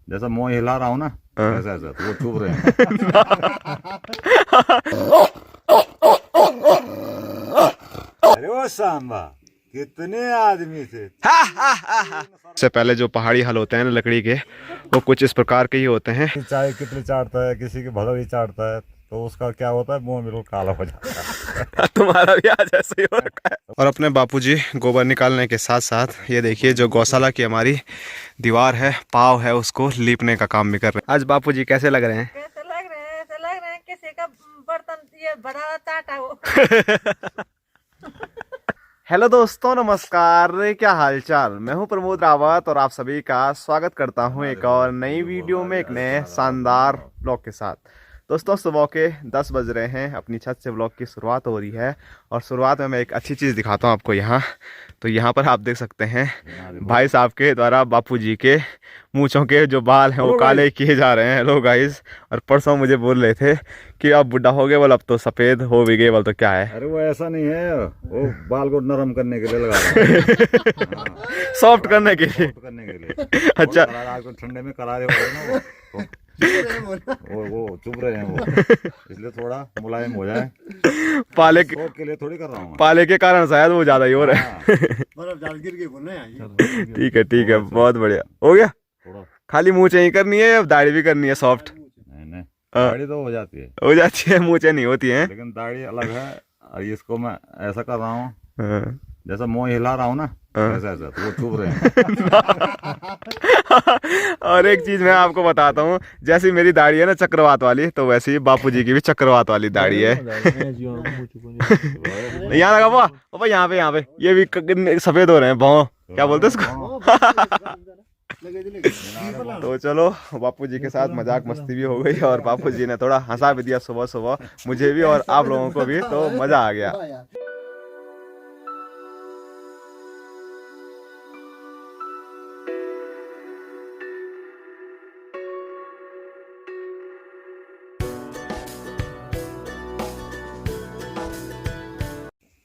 जैसा मुंह हिला रहा हूँ ना ऐसा ऐसा तो वो चुप रहे हैं। अरे वो सांबा कितने आदमी थे। से पहले जो पहाड़ी हल होते हैं ना लकड़ी के, वो कुछ इस प्रकार के ही होते हैं। चाय कितनी चाटता है, किसी की भदौड़ी चाटता है तो उसका क्या होता है, मुंह बिल्कुल काला हो जाता है। तुम्हारा भी आज ऐसे ही हो रखा है। और अपने बापूजी गोबर निकालने के साथ साथ ये देखिए जो गौशाला की हमारी दीवार है, पाव है, उसको लीपने का काम भी कर रहे हैं। आज बापूजी कैसे लग रहे हैं? कैसे लग रहे हैं? ऐसे लग रहे हैं किसी का बर्तन ये बड़ा चाटा हो। हेलो दोस्तों, नमस्कार, क्या हालचाल। मैं हूं प्रमोद रावत और आप सभी का स्वागत करता हूं एक और नई वीडियो में, एक नए शानदार ब्लॉग के साथ। दोस्तों सुबह के 10 बज रहे हैं, अपनी छत से ब्लॉग की शुरुआत हो रही है और शुरुआत में मैं एक अच्छी चीज़ दिखाता हूं आपको। यहाँ तो यहाँ पर आप देख सकते हैं भाई साहब के द्वारा बापूजी के मूंछों के जो बाल हैं वो काले किए जा रहे हैं। Hello guys. और परसों मुझे बोल रहे थे कि अब बुढ़ा हो गए, बोल अब तो सफ़ेद हो भी गए, बोल तो क्या है। अरे वो ऐसा नहीं है, वो बाल को नरम करने के लिए लगा रहा है। सॉफ्ट करने के लिए। सॉफ्ट करने के लिए। अच्छा। आजकल ठंडे में करारे हो रहे हैं ना वो चुप रहे हैं वो, इसलिए थोड़ा मुलायम हो जाए। पाले के लिए थोड़ी कर रहा हूँ, पाले के कारण शायद वो ज्यादा ही हो रहा है। ठीक है, बहुत बढ़िया हो गया। थोड़ा खाली मूंछें ही करनी है, अब दाढ़ी भी करनी है सॉफ्ट? नहीं दाढ़ी तो हो जाती है, हो जाती है, मूंछें नहीं होती हैं। लेकिन दाढ़ी अलग है। और इसको मैं ऐसा कर रहा हूँ, हाँ। जैसा मुंह हिला रहा हूँ ना ऐसा ऐसा तो वो चुप रहे हैं। और एक चीज मैं आपको बताता हूँ, जैसी मेरी दाढ़ी है ना चक्रवात वाली, तो वैसे ही बापूजी की भी चक्रवात वाली दाढ़ी है। यहाँ लगा पापा, यहाँ पे ये भी सफेद हो रहे हैं, भाव क्या बोलते हैं इसको। तो चलो, बापूजी के साथ मजाक मस्ती भी हो गई और बापूजी ने थोड़ा हंसा भी दिया सुबह सुबह मुझे भी और आप लोगों को भी, तो मजा आ गया।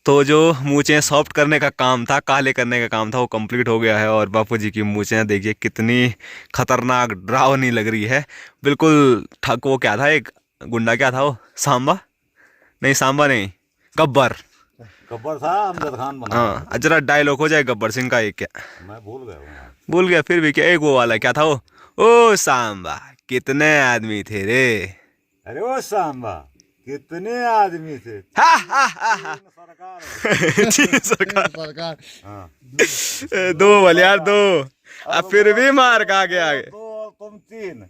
तो जो मूंछें सॉफ्ट करने का काम था, काले करने का काम था, वो कंप्लीट हो गया है। और बापूजी की मूंछें देखिए कितनी खतरनाक डरावनी लग रही है, बिल्कुल ठग। वो क्या था, एक गुंडा क्या था वो, सांबा नहीं, गब्बर था अमजद खान बना। हाँ, जरा डायलॉग हो जाए गब्बर सिंह का एक। क्या मैं भूल गया, फिर भी क्या एक वो वाला क्या था वो, ओ सांबा कितने आदमी थे रे। अरे वो सांबा कितने आदमी थे। सरकार दो बोल यार, दो। अब फिर भी मार खा के आगे। तो तुम तीन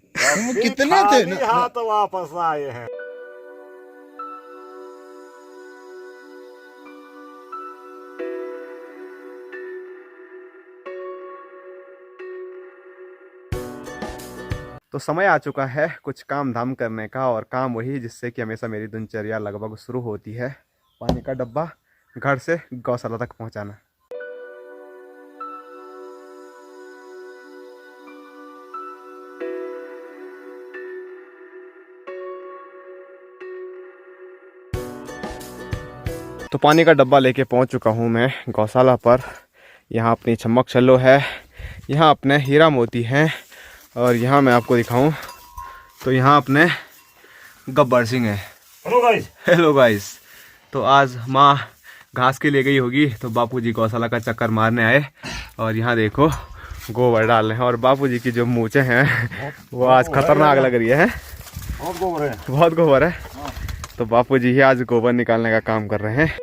कितने थे ना? हाथ वापस आए हैं। तो समय आ चुका है कुछ काम धाम करने का, और काम वही जिससे कि हमेशा मेरी दिनचर्या लगभग शुरू होती है, पानी का डब्बा घर से गौशाला तक पहुंचाना। तो पानी का डब्बा लेके पहुंच चुका हूं मैं गौशाला पर। यहाँ अपनी छम्मक छल्लो है, यहाँ अपने हीरा मोती हैं, और यहाँ मैं आपको दिखाऊं तो यहाँ अपने गब्बर सिंह है। Hello guys. तो आज माँ घास के लिए गई होगी, तो बापूजी गौशाला का चक्कर मारने आए और यहाँ देखो गोबर डाल रहे हैं। और बापूजी की जो मूंछें हैं वो आज खतरनाक लग रही है, बहुत गोबर है। तो बापूजी ही आज गोबर निकालने का काम कर रहे हैं।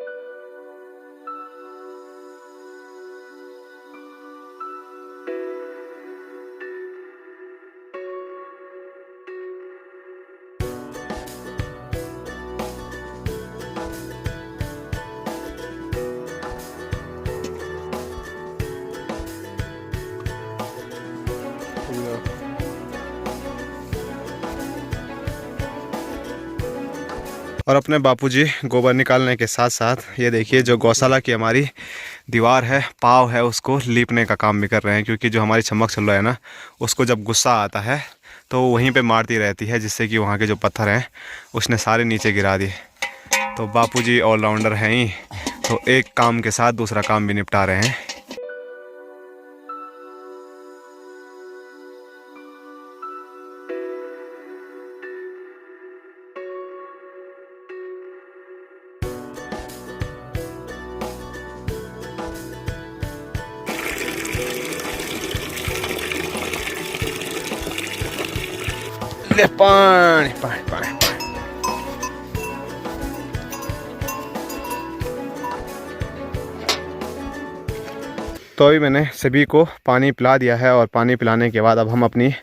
और अपने बापूजी गोबर निकालने के साथ साथ ये देखिए जो गौशाला की हमारी दीवार है, पाव है, उसको लीपने का काम भी कर रहे हैं। क्योंकि जो हमारी छमक चल रहा है ना, उसको जब गुस्सा आता है तो वहीं पे मारती रहती है, जिससे कि वहाँ के जो पत्थर हैं उसने सारे नीचे गिरा दिए। तो बापूजी ऑलराउंडर हैं ही, तो एक काम के साथ दूसरा काम भी निपटा रहे हैं। ले पानी पानी पानी पानी। तो अभी मैंने सभी को पानी पिला दिया है और पानी पिलाने के बाद अब हम अपनी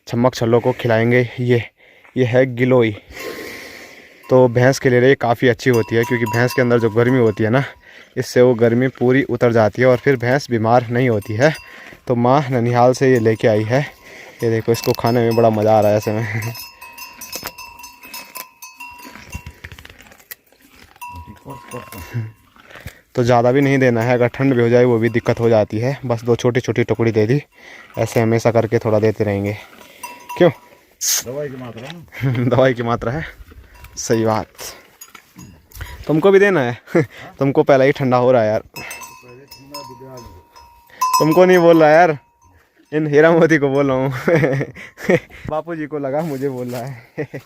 छम्मक छल्लों को खिलाएंगे। ये है गिलोई। तो भैंस के लिए काफ़ी अच्छी होती है क्योंकि भैंस के अंदर जो गर्मी होती है ना, इससे वो गर्मी पूरी उतर जाती है और फिर भैंस बीमार नहीं होती है। तो माँ ननिहाल से ये लेके आई है। ये देखो, इसको खाने में बड़ा मज़ा आ रहा है ऐसे में। तो ज़्यादा भी नहीं देना है, अगर ठंड भी हो जाए वो भी दिक्कत हो जाती है। बस 2 छोटी छोटी टुकड़ी दे दी। ऐसे हमेशा करके थोड़ा देते रहेंगे। क्यों? दवाई की मात्रा है। दवाई की मात्रा है, सही बात। तुमको भी देना है। तुमको पहले ही ठंडा हो रहा है यार। तुमको नहीं बोल रहा यार, इन हीरा मोती को बोल रहा हूँ। बापूजी को लगा मुझे बोल रहा है।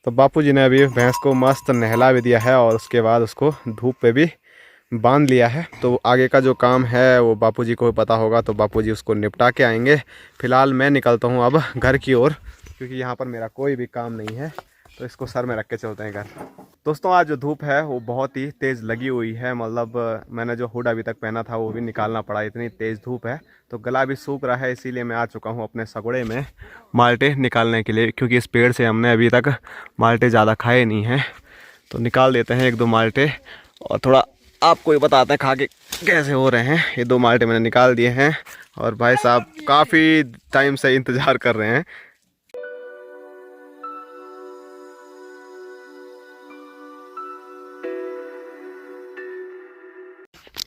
तो बापूजी ने अभी भैंस को मस्त नहला भी दिया है और उसके बाद उसको धूप पे भी बांध लिया है। तो आगे का जो काम है वो बापूजी को पता होगा, तो बापूजी उसको निपटा के आएंगे। फ़िलहाल मैं निकलता हूँ अब घर की ओर, क्योंकि यहाँ पर मेरा कोई भी काम नहीं है। तो इसको सर में रख के चलते हैं घर। दोस्तों, आज जो धूप है वो बहुत ही तेज़ लगी हुई है। मतलब मैंने जो हुड अभी तक पहना था वो भी निकालना पड़ा, इतनी तेज़ धूप है। तो गला भी सूख रहा है, इसीलिए मैं आ चुका हूँ अपने सगुड़े में माल्टे निकालने के लिए, क्योंकि इस पेड़ से हमने अभी तक माल्टे ज़्यादा खाए नहीं हैं। तो निकाल देते हैं 1-2 माल्टे और थोड़ा आपको ही बताते हैं खा के कैसे हो रहे हैं। ये 2 माल्टे मैंने निकाल दिए हैं और भाई साहब काफ़ी टाइम से इंतज़ार कर रहे हैं।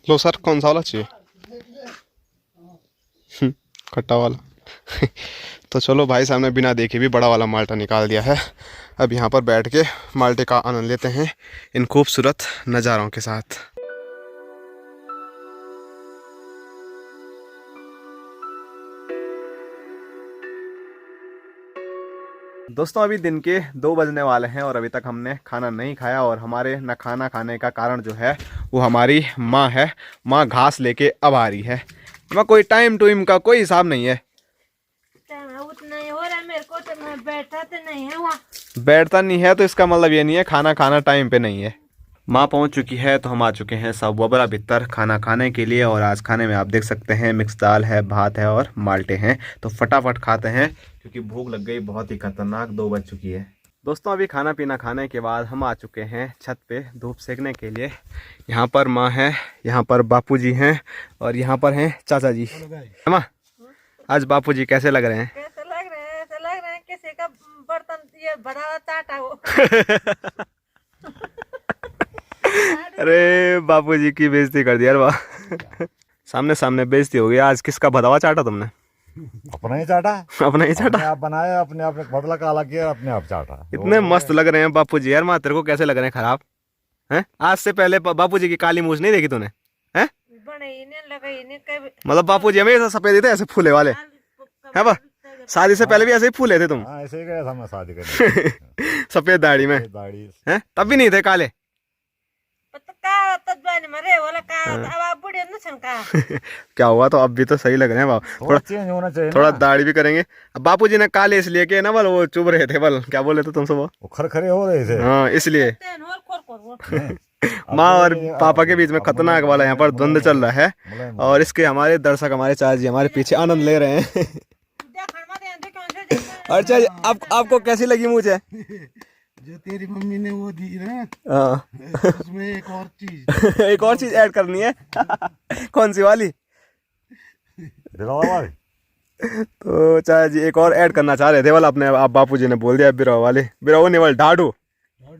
लो सर, कौन सा वाला चाहिए? खट्टा वाला। तो चलो, भाई साहब ने बिना देखे भी बड़ा वाला माल्टा निकाल दिया है। अब यहाँ पर बैठ के माल्टे का आनंद लेते हैं इन खूबसूरत नज़ारों के साथ। दोस्तों, अभी दिन के 2 बजने वाले हैं और अभी तक हमने खाना नहीं खाया। और हमारे न खाना खाने का कारण जो है वो हमारी माँ है। माँ घास लेके अब आ रही है। माँ, कोई टाइम टूइम का कोई हिसाब नहीं है। उतना ही हो रहा है मेरे को, तो मैं बैठा तो नहीं है वहाँ। बैठता नहीं है तो इसका मतलब ये नहीं है खाना खाना टाइम पे नहीं है। माँ पहुँच चुकी है तो हम आ चुके हैं सब वबरा भीतर खाना खाने के लिए। और आज खाने में आप देख सकते हैं मिक्स दाल है, भात है और माल्टे हैं। तो फटाफट खाते हैं क्योंकि भूख लग गई बहुत ही खतरनाक। 2 बज चुकी है। दोस्तों, अभी खाना पीना खाने के बाद हम आ चुके हैं छत पे धूप सेकने के लिए। यहाँ पर माँ है, यहाँ पर बापूजी हैं और यहाँ पर हैं चाचा जी। माँ, आज बापूजी कैसे लग रहे हैं? कैसे लग रहे हैं? ऐसे लग रहे हैं किसी का बर्तन ये बड़ा चाटा हो। अरे बापूजी की बेइज्जती कर दी यार वाह। सामने सामने बेइज्जती हो गई। आज किसका भदवा चाटा तुमने? अपना ही चाटा। अपना ही चाटा? अपने आप बनाया, अपने आप बदला काला किया, अपने आप चाटा। इतने मस्त लग रहे हैं बापूजी यार। माँ, तेरे को कैसे लग रहे हैं? खराब हैं? आज से पहले बापूजी की काली मूछ नहीं देखी तूने? हैं? मतलब बापूजी हमेशा सफेद ही थे, ऐसे फूले वाले है बा? शादी से पहले भी ऐसे ही फूले थे तुम? हाँ, ऐसे ही गया था मैं शादी करने। सफेद दाढ़ी में दाढ़ी हैं? तब भी नहीं थे काले? क्या हुआ? तो अब भी तो सही लग रहे हैं बाबू। थोड़ा चेंज होना चाहिए, थोड़ा दाढ़ी भी करेंगे। अब बापूजी ने काले इसलिए के ना, बल वो चुभ रहे थे, बल क्या बोले थे तुमसे? वो खरखरे हो रहे थे। हाँ, इसलिए। माँ और पापा के बीच में खतरनाक वाला यहाँ पर द्वंद्व चल रहा है। और इसके हमारे दर्शक, हमारे चाचा जी हमारे पीछे आनंद ले रहे हैं। अच्छा, आपको कैसी लगी मुझे? जो तेरी मम्मी ने वो दी ना, हाँ। उसमें एक और चीज एक और चीज ऐड करनी है। कौन सी वाली? तो चाचा जी एक और ऐड करना चाह रहे थे, वाला अपने आप बापूजी ने बोल दिया बिरवा वाले। बिरवा नहीं, वाले ढाडू।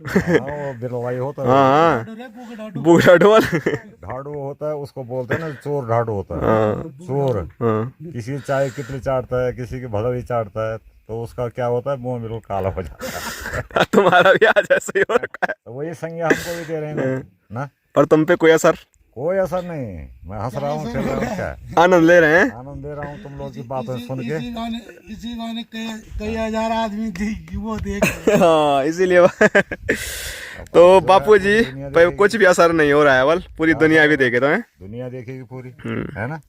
होता है। हाँ, बूढ़ा ढोल। ढाडू होता है, उसको बोलते हैं ना, चोर ढाडू होता है। चोर किसी चाय कितनी चाटता है, किसी की भदवी चाटता है, तो उसका क्या होता है, मुंह बिल्कुल काला हो जाता है। तुम्हारा भी आज ऐसे ही हो रखा है। तो वही संज्ञा हमको भी दे रहे हैं ना। पर तुम पे कोई असर? कोई असर नहीं, मैं हंस रहा हूँ, खेल रहा हूँ, क्या आनंद ले रहे हैं। आनंद दे रहा हूँ तुम लोग की बातें सुन के। इसी गाने कई हजार आदमी थी वो देख हाँ इसीलिए तो बापू जी पे कुछ भी असर नहीं हो रहा है, बल पूरी दुनिया भी देखे तो है, दुनिया देखेगी पूरी, है ना।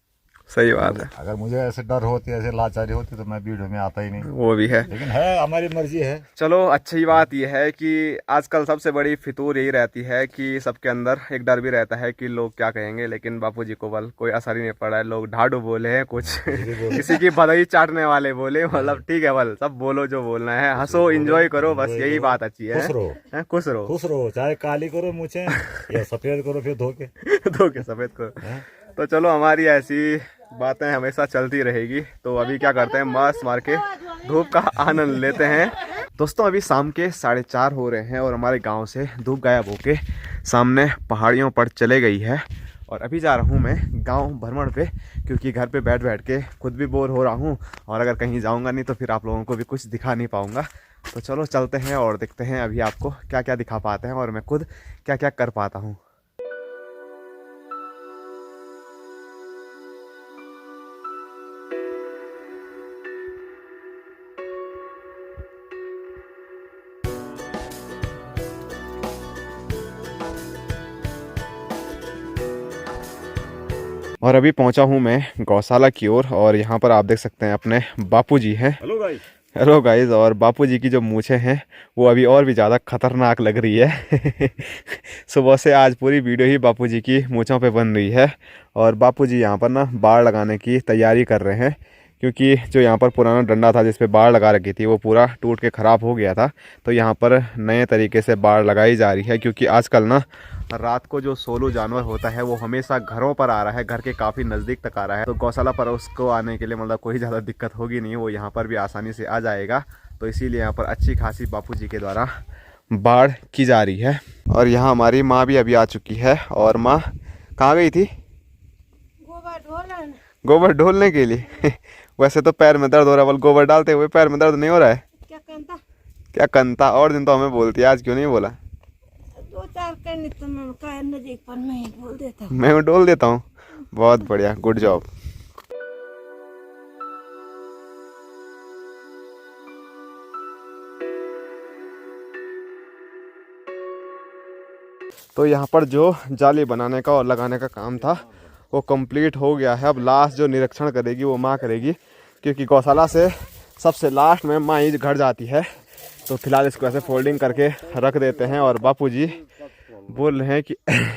सही बात है। अगर मुझे ऐसे डर होती, ऐसे लाचारी होती तो मैं वीडियो में आता ही नहीं, वो भी है, लेकिन है हमारी मर्जी है। चलो अच्छी बात यह है कि आजकल सबसे बड़ी फितूर यही रहती है कि सबके अंदर एक डर भी रहता है कि लोग क्या कहेंगे, लेकिन बापूजी को बल कोई असर ही नहीं पड़ा है। लोग ढाडू बोले हैं कुछ किसी की भदई चाटने वाले बोले, मतलब ठीक है बल, सब बोलो जो बोलना है, हंसो एंजॉय करो, बस यही बात अच्छी है। खुश रहो, खुश रहो, खुश रहो, चाहे काली करो मुझे या सफेद करो, फिर धोके धोके सफेद करो। तो चलो हमारी ऐसी बातें हमेशा चलती रहेगी। तो अभी क्या करते हैं, मस्त मार के धूप का आनंद लेते हैं। दोस्तों अभी शाम के 4:30 हो रहे हैं और हमारे गांव से धूप गायब होके सामने पहाड़ियों पर चले गई है। और अभी जा रहा हूं मैं गांव भ्रमण पे, क्योंकि घर पे बैठ बैठ के खुद भी बोर हो रहा हूं और अगर कहीं जाऊंगा नहीं तो फिर आप लोगों को भी कुछ दिखा नहीं पाऊंगा। तो चलो चलते हैं और देखते हैं अभी आपको क्या क्या दिखा पाते हैं और मैं खुद क्या क्या कर पाता हूँ। और अभी पहुंचा हूं मैं गौशाला की ओर और यहाँ पर आप देख सकते हैं अपने बापूजी हैं। Hello guys. Hello guys. और बापूजी की जो मूछें हैं वो अभी और भी ज़्यादा खतरनाक लग रही है सुबह से आज पूरी वीडियो ही बापूजी की मूछों पे बन रही है। और बापूजी यहाँ पर ना बाड़ लगाने की तैयारी कर रहे हैं, क्योंकि जो यहाँ पर पुराना डंडा था जिस पे बाड़ लगा रखी थी वो पूरा टूट के ख़राब हो गया था। तो यहाँ पर नए तरीके से बाड़ लगाई जा रही है, क्योंकि आजकल ना रात को जो सोलू जानवर होता है वो हमेशा घरों पर आ रहा है, घर के काफ़ी नज़दीक तक आ रहा है। तो गौशाला पर उसको आने के लिए मतलब कोई ज़्यादा दिक्कत होगी नहीं, वो यहाँ पर भी आसानी से आ जाएगा। तो इसीलिए यहाँ पर अच्छी खासी बापूजी के द्वारा बाड़ की जा रही है। और यहाँ हमारी माँ भी अभी आ चुकी है। और माँ कहाँ गई थी? गोबर ढोलने के लिए वैसे तो पैर में दर्द हो रहा है, बल गोबर डालते हुए पैर में दर्द नहीं हो रहा है? क्या कंता? और दिन तो हमें बोलती है, आज क्यों नहीं बोला? 2-4 करनी तो मैं नजदीक पर मैं ही बोल देता हूँ। मैं डोल देता हूँ। बहुत बढ़िया, गुड जॉब। तो यहाँ पर जो जाली बनाने का और लगाने का काम था वो कंप्लीट हो गया है। अब लास्ट जो निरीक्षण करेगी वो माँ करेगी, क्योंकि गौशाला से सबसे लास्ट में माँ ही घर जाती है। तो फिलहाल इसको ऐसे फोल्डिंग करके रख देते हैं। और बापूजी बोल रहे हैं कि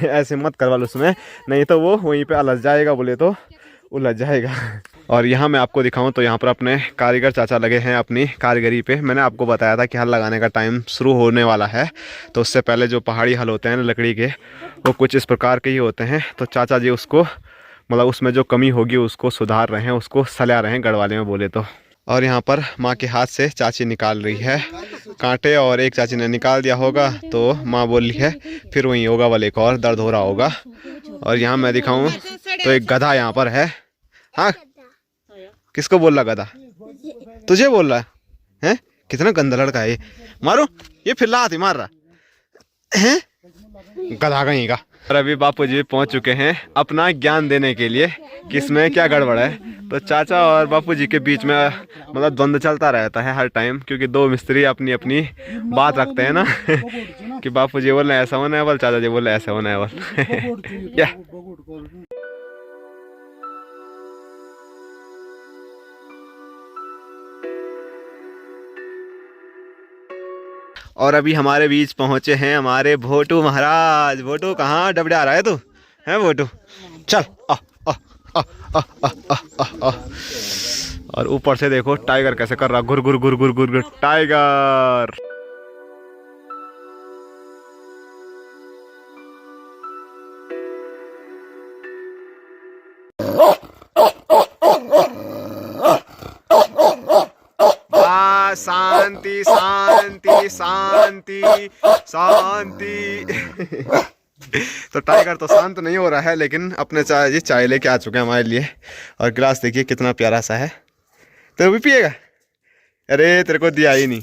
ऐसे मत करवा लो उसमें, नहीं तो वो वहीं पे उलझ जाएगा, बोले तो उलझ जाएगा। और यहाँ मैं आपको दिखाऊं तो यहाँ पर अपने कारीगर चाचा लगे हैं अपनी कारीगरी पे। मैंने आपको बताया था कि हल लगाने का टाइम शुरू होने वाला है, तो उससे पहले जो पहाड़ी हल होते हैं ना लकड़ी के, वो कुछ इस प्रकार के ही होते हैं। तो चाचा जी उसको मतलब उसमें जो कमी होगी उसको सुधार रहे हैं, उसको सला रहे हैं गढ़वाले में बोले तो। और यहाँ पर माँ के हाथ से चाची निकाल रही है कांटे, और एक चाची ने निकाल दिया होगा तो माँ बोल रही है फिर वहीं होगा वाले को और दर्द हो रहा होगा। और यहाँ मैं दिखाऊं तो एक गधा यहाँ पर है। हाँ, किसको बोल रहा गधा? तुझे बोल रहा है? कितना गंदा लड़का है ये, मारो ये फिर लात ही मार रहा है गधा कहीं का। और अभी बापूजी पहुंच चुके हैं अपना ज्ञान देने के लिए कि इसमें क्या गड़बड़ है। तो चाचा और बापूजी के बीच में मतलब द्वंद्व चलता रहता है हर टाइम, क्योंकि दो मिस्त्री अपनी अपनी बात रखते हैं ना कि बापूजी बोल रहे ऐसा होना है बल, चाचा जी बोल रहे ऐसा होना है बल या। और अभी हमारे बीच पहुंचे हैं हमारे भोटू महाराज। भोटू कहाँ डबडा रहा है तू? है भोटू? चल आ आ आ आ आ आ आ आ। और ऊपर से देखो टाइगर कैसे कर रहा, गुर गुर गुर गुर गुर गुर टाइगर। शांति शांति शांति शांति तो टाइगर तो शांत नहीं हो रहा है, लेकिन अपने चाय जी चाय लेके आ चुके हैं हमारे लिए। और गिलास देखिए कितना प्यारा सा है। तो भी पिएगा? अरे तेरे को दिया ही नहीं।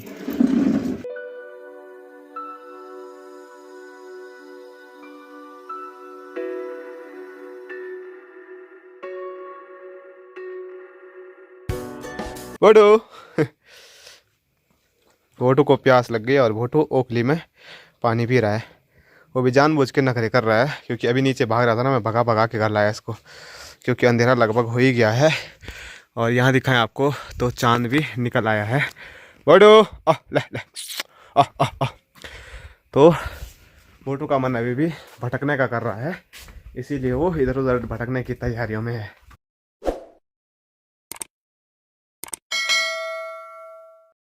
भोटू भोटू को प्यास लग गई और भोटू ओखली में पानी पी रहा है। वो भी जानबूझ के नखरे कर रहा है क्योंकि अभी नीचे भाग रहा था ना, मैं भगा भगा के घर लाया इसको क्योंकि अंधेरा लगभग हो ही गया है। और यहाँ दिखाएं आपको तो चांद भी निकल आया है। भोटू ले ले तो भोटू का मन अभी भी भटकने का कर रहा है, इसीलिए वो इधर उधर भटकने की तैयारियों में है।